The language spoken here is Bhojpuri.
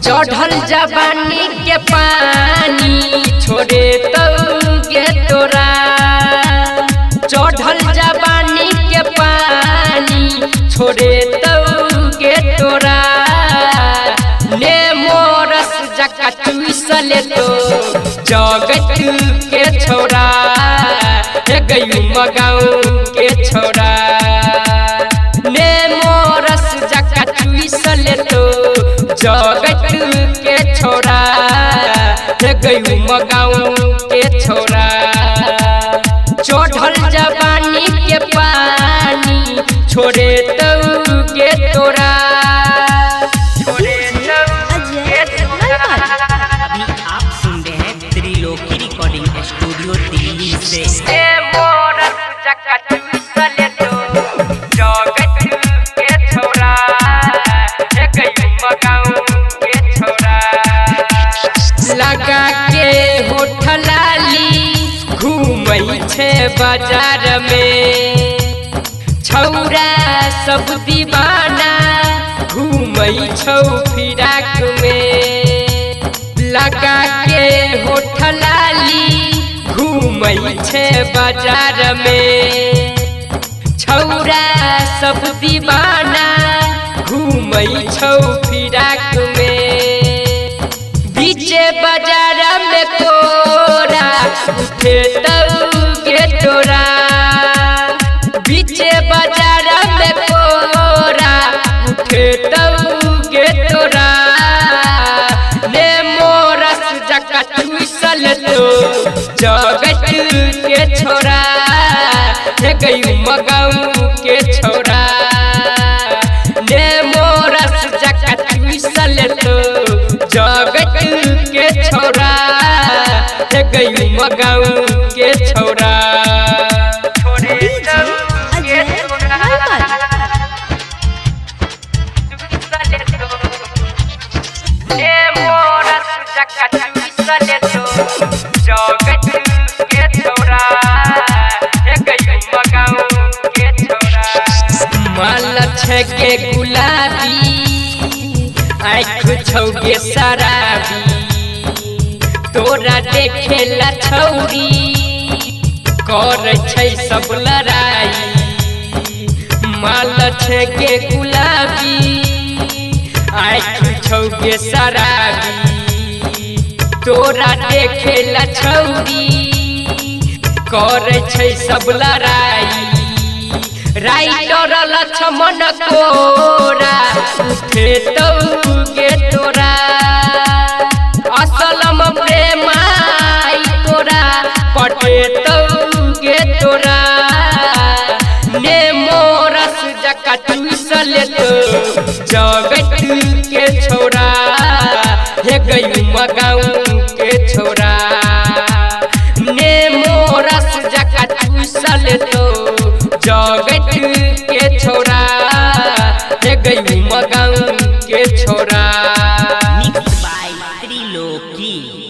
चढ़ल जवानी के पानी छोड़े तो गे तोरा, चढ़ल जवानी के पानी छोड़े तो गे तोरा, ने मोरस जका चूसले तो जगत के छोरा, गयू मगाऊ के छोरा, ने मोरस जका चूसले तो जगत के छोरा, गयू मगाऊ के छोरा, चढ़ल जवानी के पानी छोड़े तो गे तोरा, छोड़े तो गे तोरा। अभी आप सुन रहे हैं त्रिलोकी रिकॉर्डिंग स्टूडियो दिल्ली से। मोरस जका चूसले तो जगत के छोरा, गयू मगाऊ के छोरा, लगा के होठ लाली घूमै छे बाजार में, छौरा सब दीवाना घूमै छौ फिराक में, लगा के होठ लाली घूमै छे बाजार में, छौरा सब दीवाना घूमै छौ फिराक में, बीचे बाजार में कोरा उठे तो गे तोरा, बीचे बाजार में कोरा उठे तो गे तोरा, ने मोरस जका चूसल तो जगत के छोरा, गयू मगाऊ के छोरा, ने मोरस जका चूसल तो जगत के छोरा, गयू मगाऊ के छोरा, छोड़े तो गे तोरा, ने मोरस जका चूसले तो जगत के छोरा, गयू मगाऊ के छोरा, माल छके गुलाबी आँख छौगे शराबी, तोरा देखेला छौरी कर छै सब लड़ाई, माल छके गुलाबी आँख छौगे शराबी, तोरा देखेला छौरी कर छै सब लड़ाई, राइटर लक्ष्मण कोरा उठे तो गे तोरा, असलम प्रेमाई तोरा पटे तो गे तोरा, ने मोरस जका चूसले तो जगत के छोरा, गयू मगाऊ के छोरा।